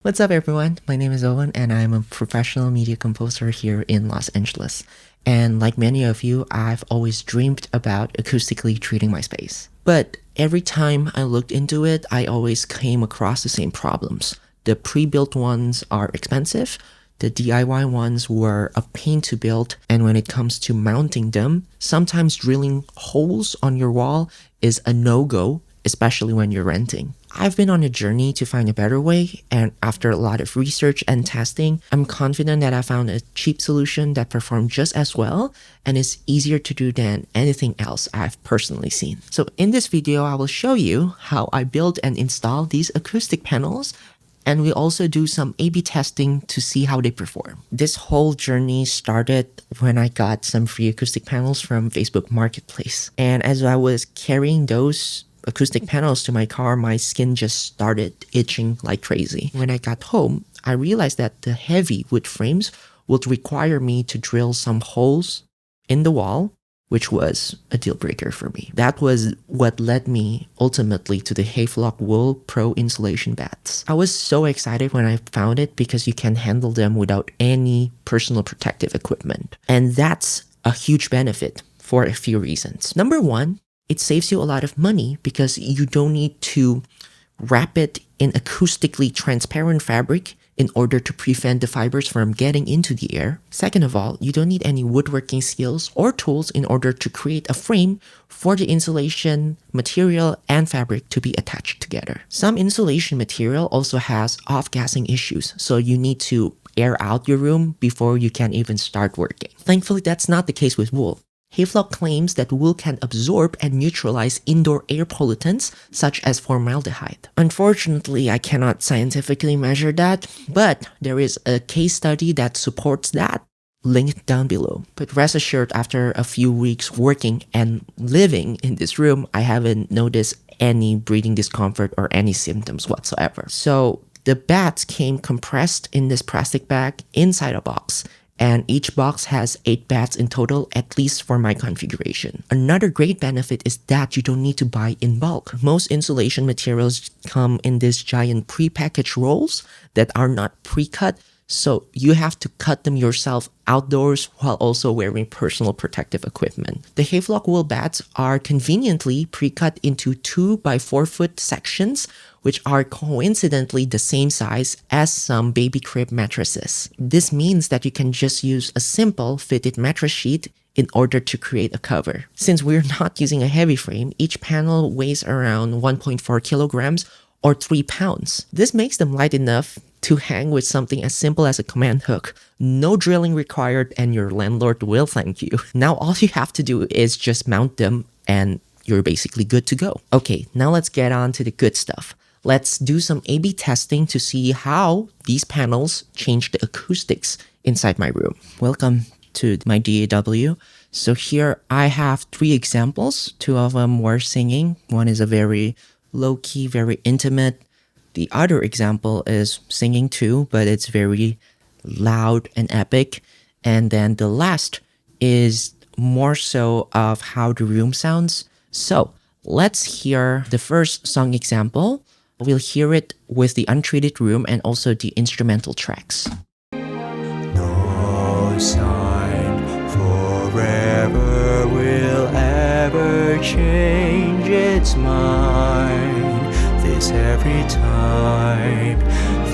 What's up, everyone? My name is Owen, and I'm a professional media composer here in Los Angeles. And like many of you, I've always dreamed about acoustically treating my space. But every time I looked into it, I always came across the same problems. The pre-built ones are expensive, the DIY ones were a pain to build, and when it comes to mounting them, sometimes drilling holes on your wall is a no-go, especially when you're renting. I've been on a journey to find a better way, and after a lot of research and testing, I'm confident that I found a cheap solution that performs just as well and is easier to do than anything else I've personally seen. So in this video, I will show you how I build and install these acoustic panels, and we also do some A/B testing to see how they perform. This whole journey started when I got some free acoustic panels from Facebook Marketplace. And as I was carrying those acoustic panels to my car, my skin just started itching like crazy. When I got home, I realized that the heavy wood frames would require me to drill some holes in the wall, which was a deal breaker for me. That was what led me ultimately to the Havelock Wool Pro insulation bats. I was so excited when I found it because you can handle them without any personal protective equipment. And that's a huge benefit for a few reasons. Number one, it saves you a lot of money because you don't need to wrap it in acoustically transparent fabric in order to prevent the fibers from getting into the air. Second of all, you don't need any woodworking skills or tools in order to create a frame for the insulation material and fabric to be attached together. Some insulation material also has off-gassing issues, so you need to air out your room before you can even start working. Thankfully, that's not the case with wool. Havelock claims that wool can absorb and neutralize indoor air pollutants such as formaldehyde. Unfortunately, I cannot scientifically measure that, but there is a case study that supports that, linked down below. But rest assured, after a few weeks working and living in this room, I haven't noticed any breathing discomfort or any symptoms whatsoever. So the bats came compressed in this plastic bag inside a box, and each box has 8 bats in total, at least for my configuration. Another great benefit is that you don't need to buy in bulk. Most insulation materials come in these giant pre-packaged rolls that are not pre-cut, so you have to cut them yourself outdoors while also wearing personal protective equipment. The Havelock wool bats are conveniently pre-cut into 2 by 4 foot sections, which are coincidentally the same size as some baby crib mattresses. This means that you can just use a simple fitted mattress sheet in order to create a cover. Since we're not using a heavy frame, each panel weighs around 1.4 kilograms or 3 pounds. This makes them light enough to hang with something as simple as a command hook. No drilling required, and your landlord will thank you. Now all you have to do is just mount them and you're basically good to go. Okay, now let's get on to the good stuff. Let's do some A/B testing to see how these panels change the acoustics inside my room. Welcome to my DAW. So here I have 3 examples. 2 of them were singing. One is a very low-key, very intimate. The other example is singing too, but it's very loud and epic. And then the last is more so of how the room sounds. So let's hear the first song example. We'll hear it with the untreated room and also the instrumental tracks. No sign forever will ever change its mind. This every time.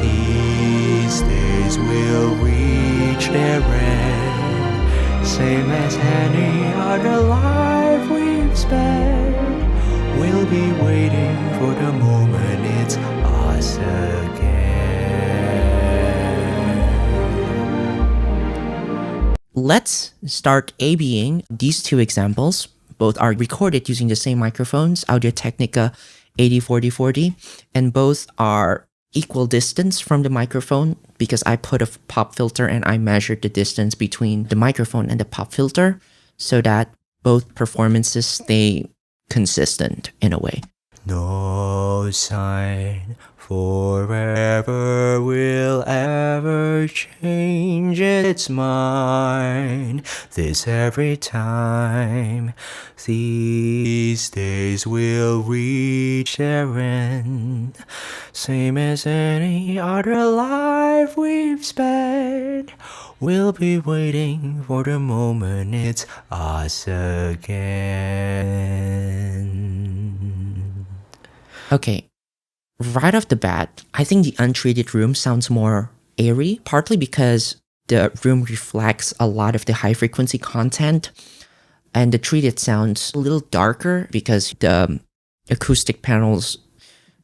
These days will reach their end. Same as any other life we've spent. We'll be waiting for the moment it's us again. Let's start A/Bing these 2 examples. Both are recorded using the same microphones, Audio-Technica 804040, and both are equal distance from the microphone because I put a pop filter and I measured the distance between the microphone and the pop filter so that both performances stay consistent in a way. No sign forever will ever change its mind. this every time. These days will reach their end, same as any other life we've spent. We'll be waiting for the moment it's us again. Okay, right off the bat, I think the untreated room sounds more airy, partly because the room reflects a lot of the high frequency content, and the treated sounds a little darker because the acoustic panels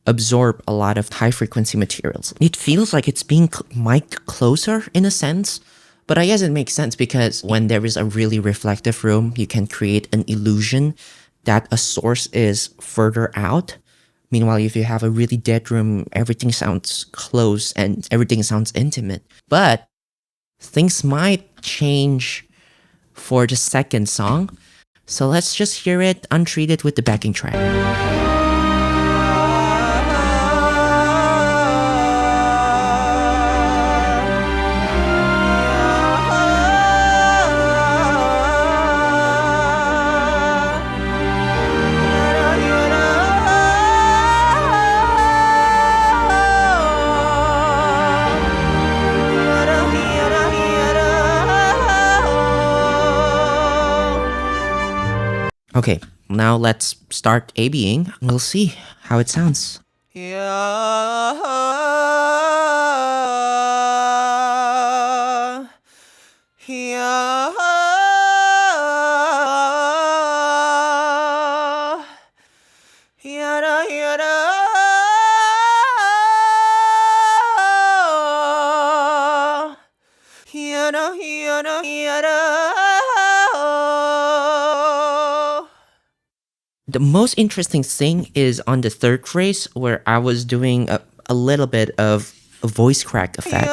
absorb a lot of high frequency materials. It feels like it's being mic'd closer in a sense, but I guess it makes sense because when there is a really reflective room, you can create an illusion that a source is further out. Meanwhile, if you have a really dead room, everything sounds close and everything sounds intimate. But things might change for the second song. So let's just hear it untreated with the backing track. Okay, now let's start ABing. We'll see how it sounds. The most interesting thing is on the third phrase where I was doing a little bit of a voice crack effect.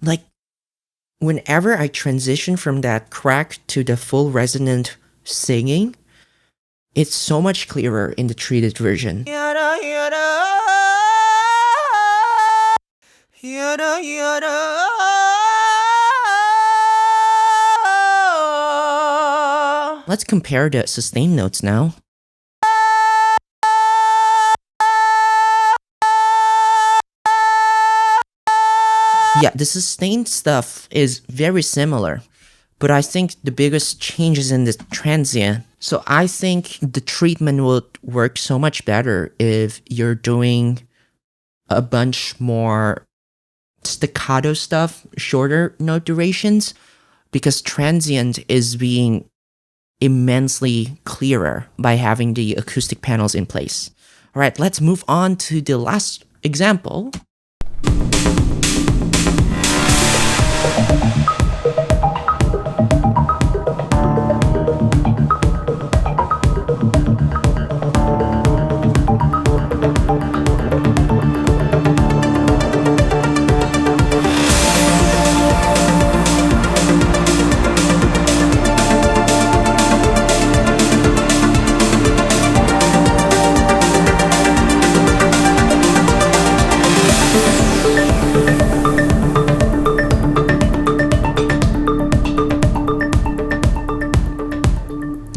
Like, whenever I transition from that crack to the full resonant singing, it's so much clearer in the treated version. Let's compare the sustained notes now. Yeah, the sustained stuff is very similar, but I think the biggest change is in the transient. So I think the treatment would work so much better if you're doing a bunch more staccato stuff, shorter note durations, because transient is being immensely clearer by having the acoustic panels in place. All right, let's move on to the last example.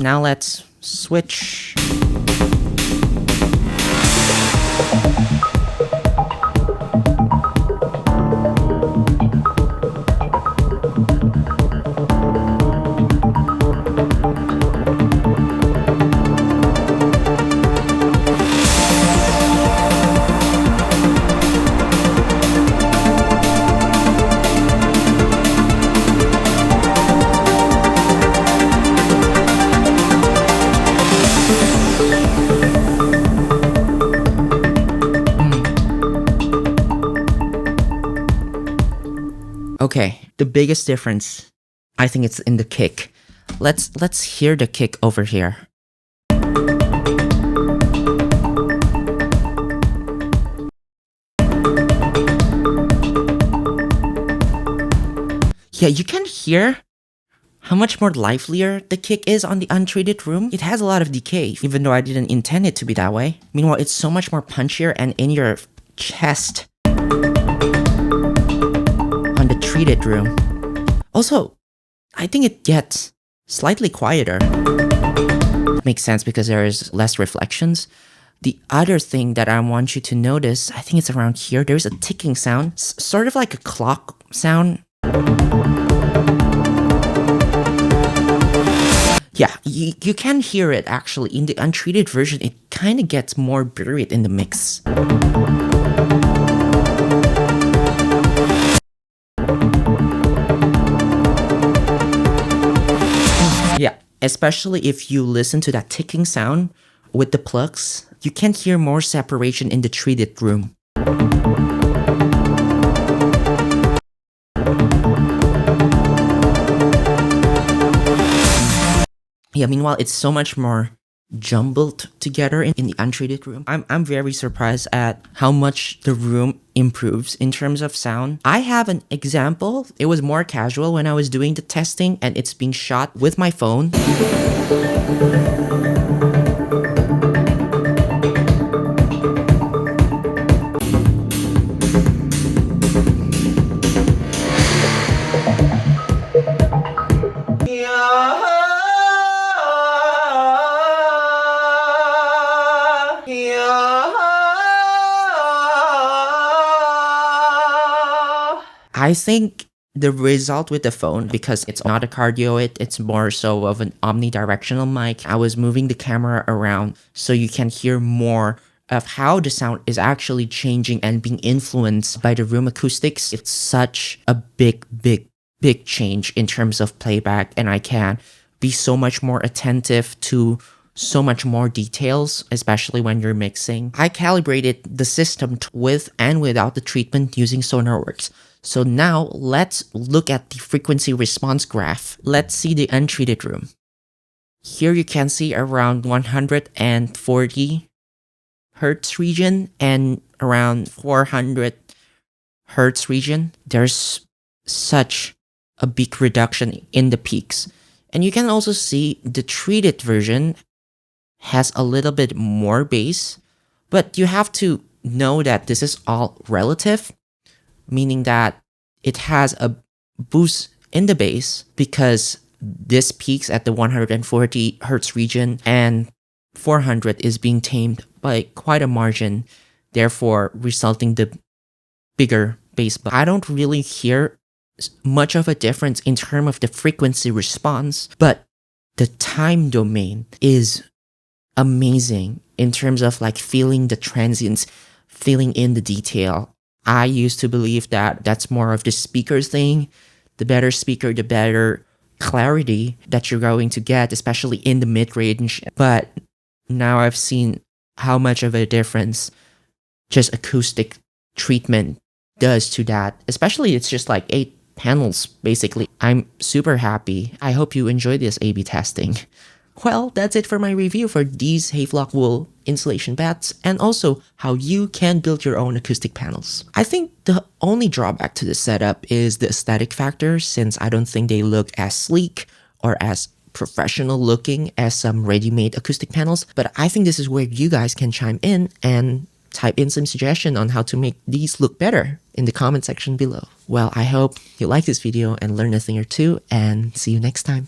Now let's switch. Okay, the biggest difference, I think it's in the kick. Let's hear the kick over here. Yeah, you can hear how much more livelier the kick is on the untreated room. It has a lot of decay, even though I didn't intend it to be that way. Meanwhile, it's so much more punchier and in your chest on the treated room. Also, I think it gets slightly quieter. Makes sense because there is less reflections. The other thing that I want you to notice, I think it's around here, there's a ticking sound, sort of like a clock sound. Yeah, you can hear it actually. In the untreated version, it kind of gets more buried in the mix. Yeah, especially if you listen to that ticking sound with the plugs, you can hear more separation in the treated room. Yeah, meanwhile, it's so much more jumbled together in the untreated room. I'm very surprised at how much the room improves in terms of sound. I have an example. It was more casual when I was doing the testing and it's being shot with my phone. I think the result with the phone, because it's not a cardioid, it's more so of an omnidirectional mic. I was moving the camera around so you can hear more of how the sound is actually changing and being influenced by the room acoustics. It's such a big change in terms of playback, and I can be so much more attentive to so much more details, especially when you're mixing. I calibrated the system with and without the treatment using SonarWorks. So now let's look at the frequency response graph. Let's see the untreated room. Here you can see around 140 Hertz region and around 400 Hertz region. There's such a big reduction in the peaks. And you can also see the treated version has a little bit more bass, but you have to know that this is all relative, meaning that it has a boost in the bass because this peaks at the 140 Hertz region and 400 is being tamed by quite a margin, therefore resulting the bigger bass. But I don't really hear much of a difference in terms of the frequency response, but the time domain is amazing in terms of like feeling the transients, feeling in the detail. I used to believe that that's more of the speaker's thing. The better speaker, the better clarity that you're going to get, especially in the mid-range. But now I've seen how much of a difference just acoustic treatment does to that. Especially it's just like 8 panels, basically. I'm super happy. I hope you enjoyed this A/B testing. Well, that's it for my review for these Havelock Wool insulation bats and also how you can build your own acoustic panels. I think the only drawback to this setup is the aesthetic factor, since I don't think they look as sleek or as professional looking as some ready-made acoustic panels, but I think this is where you guys can chime in and type in some suggestion on how to make these look better in the comment section below. Well, I hope you like this video and learn a thing or two, and see you next time.